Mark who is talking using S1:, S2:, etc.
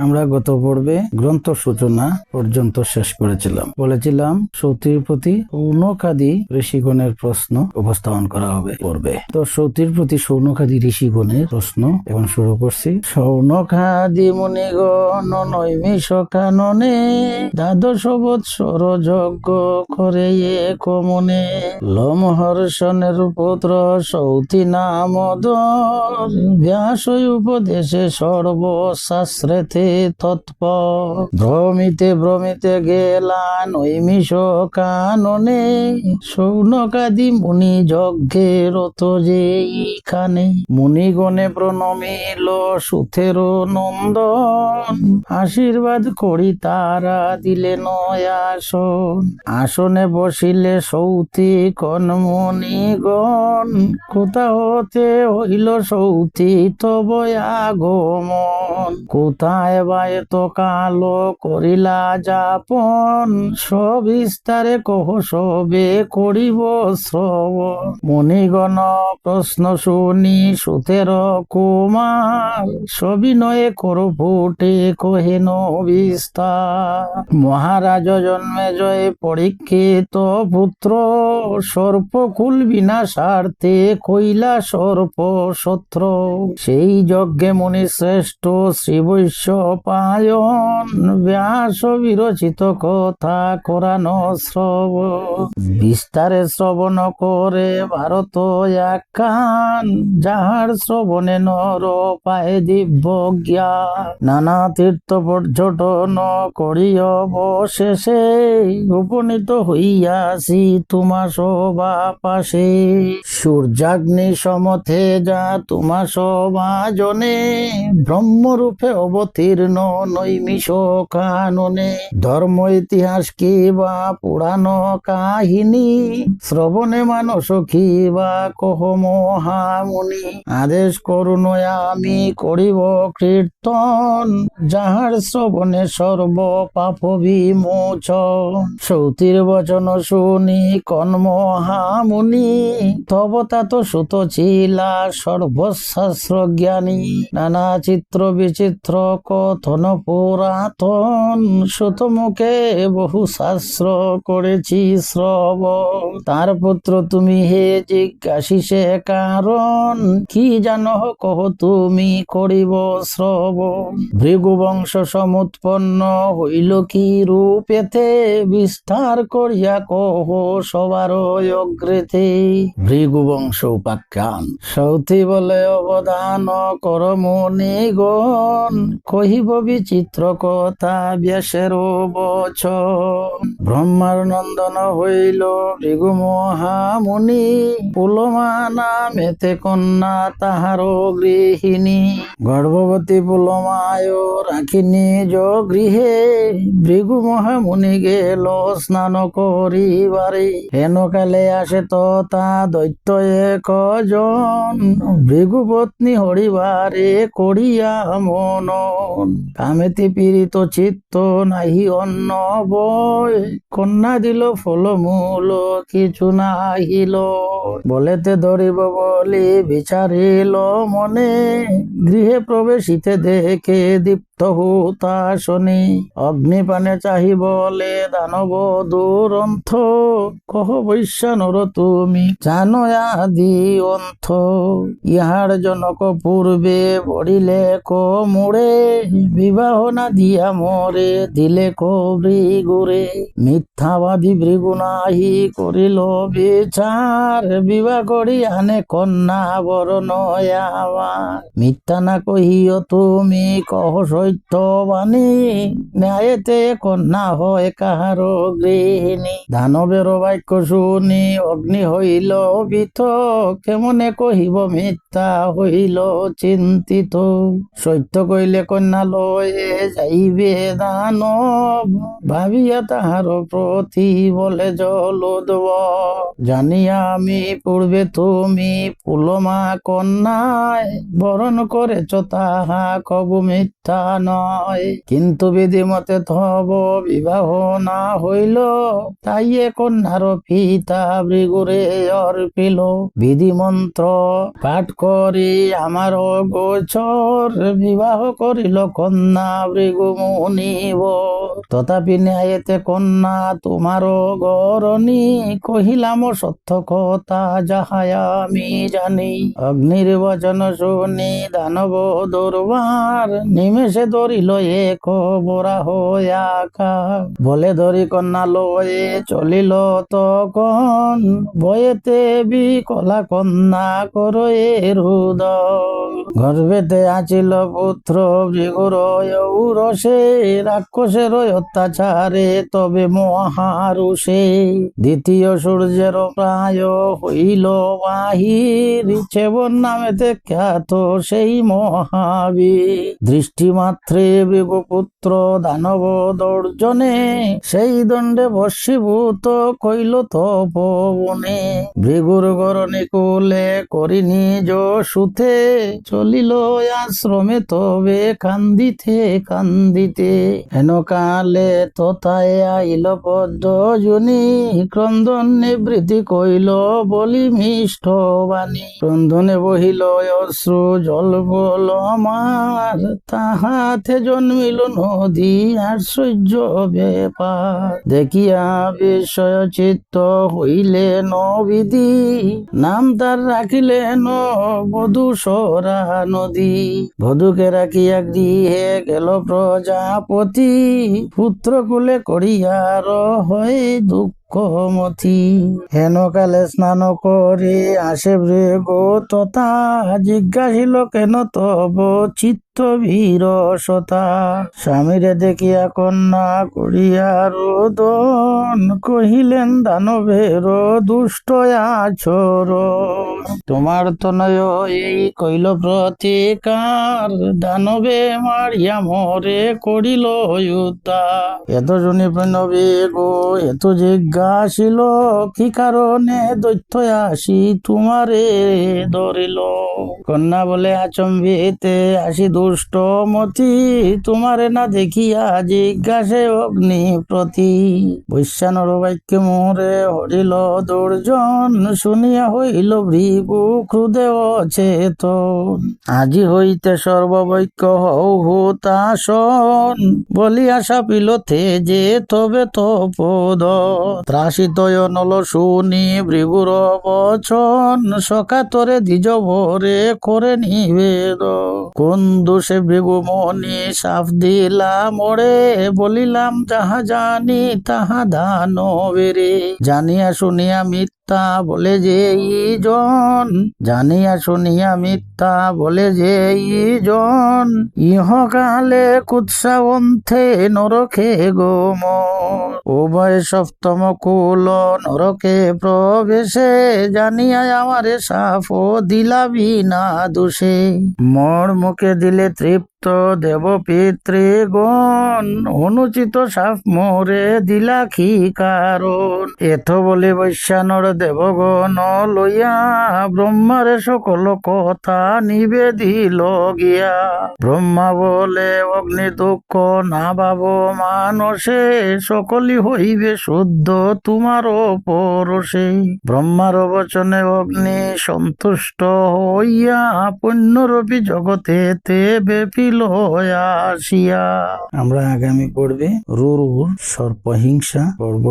S1: আমরা গত পর্বে গ্রন্থ সূচনা পর্যন্ত শেষ করেছিলাম। বলেছিলাম সতীর প্রতি সৌনকাদি ঋষিগণের প্রশ্ন উপস্থাপন করা হবে পর্বে। তো সতীর প্রতি সৌনকাদি ঋষিগণের প্রশ্ন এখন শুরু করছি। সৌনকাদি মুনিগণ নৈমিষ কাননে দ্বাদশ বৎসর যজ্ঞ করে এক মনে লোমহর্ষণের পুত্র সৌতি নামোদর ব্যাস উপদেশে সর্বশাস্ত্রেতে তৎপর ভ্রমিতে ভ্রমিতে গেলা নৈমিষ কাননে সৌনকাদি মুনি যজ্ঞের রত যেইখানে মুনিগণে প্রণমিল সুথের নন্দন আশীর্বাদ করি তারা দিলেন আসন আসনে বসিলে সৌতি কন মুনিগণ কোথা হতে হইল সৌতি তব আগমন কোথায় বা এত কালো করিলা যাপন সবিস্তারে কহ সবে করিব শ্রবণ মুনিগণ প্রশ্ন শুনি সুতের কুমার সবিনয়ে করো ফুটে কহেন বিস্তার মহারাজ জন্মে জয় পরীক্ষিত পুত্র সর্পকুল বিনাশার্থে কইলা সর্প শত্র সেই যজ্ঞে মুনি শ্রেষ্ঠ শ্রী বৈশ্য পায়ন ব্যাস বিরচিত কথা করানো শ্রবণ বিস্তারে শ্রবণ করে ভারত একান যাহার শ্রবণে নর পায় দিব্য জ্ঞান নানা তীর্থ পর্যটন করি অবশেষে উপনীত হইয়াছি তোমা সভা পাশে সূর্যাগ্নি সমথে যা তোমা সভা জনে ব্রহ্মরূপে অবতীর্ণ নৈমিষ কাননে ধর্ম ইতিহাস কি বা পুরাণ কাহিনী শ্রবণে মানস কি বা কহ মহামুনি আদেশ করুন আমি করিব কীর্তন যাহার শ্রবণে সর্ব পাপ বিমোচন সৌতির বচন শুনি কন মহামুনি তব তাত সুত ছিলা সর্বশাস্ত্র জ্ঞানী নানা চিত্র বিচিত্র কথন পুরাতন সুত মুখে বহু শাস্ত্র করেছি শ্রবণ তার পুত্র তুমি হে জিজ্ঞাসিসে কারণ কি জানো কহ তুমি করিব শ্রবণ ভৃগুবংশ সমুৎপন্ন হইল কি রূপেতে বিস্তার করিয়া কহ সবার অগ্রেতে ভৃগুবংশ উপাখ্যান সৌতি বলে অবদান কর মুনিগণ কহিব বিচিত্র কথা ব্যাসের বচন ব্রহ্মার নন্দন হইল ভৃগু মহামুনি পুলমা নামেতে কন্যা তাহার গৃহিণী গর্ভবতী পুলমায় রাখি নিজ গৃহে ভৃগু মহামুনি গেল স্নান করিবারে হেন কালে আসে তথা দৈত্য একজন ভৃগু পত্নী হরিবারে করিয়া মনন কামেতি পীড়িত চিত্ত নাহি অন্য বয় কন্যা দিল ফলমূল কিছু নাহিল বলেতে ধরিব বলি বিচারিল মনে গৃহে প্রবেশিতে দেখে দীপ্ত হুতাশনে অগ্নিপানে চাহি বলে দানব দুরন্থ কহ বৈশ্যানর তুমি জানো আদি অন্থ ইহার জনক পূর্বে বড়িলে কো মুড়ে বিবাহ না দিয়া মরে দিলে কো ভৃগুরে মিথ্যাবাদী ভৃগু নাহি করিল বিচার বিবাহ করি আনে কন্যা বরণ আমার মিথ্যা না কহিও তুমি কহ সত্যবাণী ন্যায়েতে কন্যা হয় কাহার গৃহিণী দানবের বাক্য শুনি অগ্নি হইল ভীত কেমনে কহিব মিথ্যা হইল চিন্তিত সত্য কইলে কন্যা লয়ে যাইবে দানব ভাবিয়া তাহার প্রতি বলে জলদব জানিয়া আমি পূর্বে তুমি পুলমা কন্যায় বরণ করেছ তাহা কবু মিথ্যা নয়, কিন্তু বিধিমতে তব বিবাহ না হইল, তাই এ কন্যার পিতা ভৃগুরে অর্পিল। বিধি মন্ত্র পাঠ করি আমার গোচর, বিবাহ করিল কন্যা ভৃগু মুনিব। তথাপি ন্যায়েতে কন্যা তোমার গরণী, কহিলাম সত্য কথা যাহা আমি জানি। অগ্নির বচন শুনি দানব দুর্বার, নিমেষে ধরিল এক বরাহ আকার। বলে ধরি কন্যা লয়ে চলিল তখন, ভয়েতে বিকলা কন্যা করয়ে রুদন। গর্ভেতে আছিল পুত্র ভৃগুর ঔরসে, রাক্ষসের অত্যাচারে তবে মহারুষে। দ্বিতীয় সূর্যের প্রায় হইল বাহির, ছেবন নামেতে খ্যাত সেই মহাবীর। দৃষ্টিমাত্রে ভৃগুপুত্র দানব দর্জনে, সেই দণ্ডে বশীভূত কইল তপবনে। ভৃগুর গরণী কুলে করি নিজ সুতে, চলিল আশ্রমে তবে কান্দিতে কান্দিতে। হেন কালে তথায় আইল পদ্মজনী, ক্রন্দন নিবৃত্তি কইল বলি মিষ্ট বাণী। ক্রন্দনে বহিল অশ্রু জল বল আমার, তাহাতে জন্মিল নদী আশ্চর্য ব্যাপার। দেখিয়া বিস্ময় চিত্ত হইলে নবিধি, নাম তার রাখিলেন বধূসরা নদী। বধূকে রাখিয়া গৃহে গেল প্রজাপতি, পুত্র কুলে করিয়ার হয়ে দুঃখমতি। হেন কালে স্নান করে আসে ভৃগু তথা, জিজ্ঞাসিল কেন তব চিত্ত বিরসতা। স্বামীরে দেখিয়া কন্যা করিয়া রোদন, কহিলেন দানবের দুষ্ট আচরণ। তোমার তনয় এই কইল প্রতিকার, দানবে মারিয়া মরে করিল উদ্ধার। এত শুনি ভৃগু এত জিজ্ঞাসিল, কি কারণে দৈত্য আসি তোমারে ধরিল। কন্যা বলে আচম্বিতে আসি দুষ্ট মতি, তোমারে না দেখিয়া জিজ্ঞাসে অগ্নি প্রতি। বৈশ্যানর বাক্য মোরে হরিল দুর্জন, শুনিয়া হইল ভৃগু ক্রুধে অচেতন। আজি হইতে সর্ববৈক্য হও হুতাশন, বলিয়া সাপিল তেজে তবে তপদ। ত্রাসিত নল শুনি ভৃগুর বচন, সকাতরে দ্বিজ ভরে করে নিবেদ। কোন দোষে ভৃগু মনি সাপ দিলাম ওরে, বলিলাম যাহা জানি তাহা দানবেরে। জানিয়া শুনিয়া মিথ্যা বলে যে জন, জানিয়া শুনিয়া মিথ্যা বলে যে জন। ইহকালে কুৎসাবন্থে নরকে গোম, উভয় সপ্তম কুল নরকে প্রবেশে। জানিয়া আমারে সাপ দিলা বিনা দোষে, মোর মুখে দিলে তৃপ্ত দেব পিতৃগণ। অনুচিত সাপ মোরে দিলা কি কারণ। এত বলে বৈশ্যানর দেবগণ লইয়া, ব্রহ্মারে সকল কথা নিবেদিল গিয়া। ব্রহ্মা বলে অগ্নি দুঃখ না ভাব মানসে, সকলই হইবে শুদ্ধ তোমার পরশে। ব্রহ্মার বচনে অগ্নি সন্তুষ্ট হইয়া, পুণ্যরূপী জগতে তে বেপিল আসিয়া। আমরা আগামী পর্বে রুর সর্পহিংসা পর্ব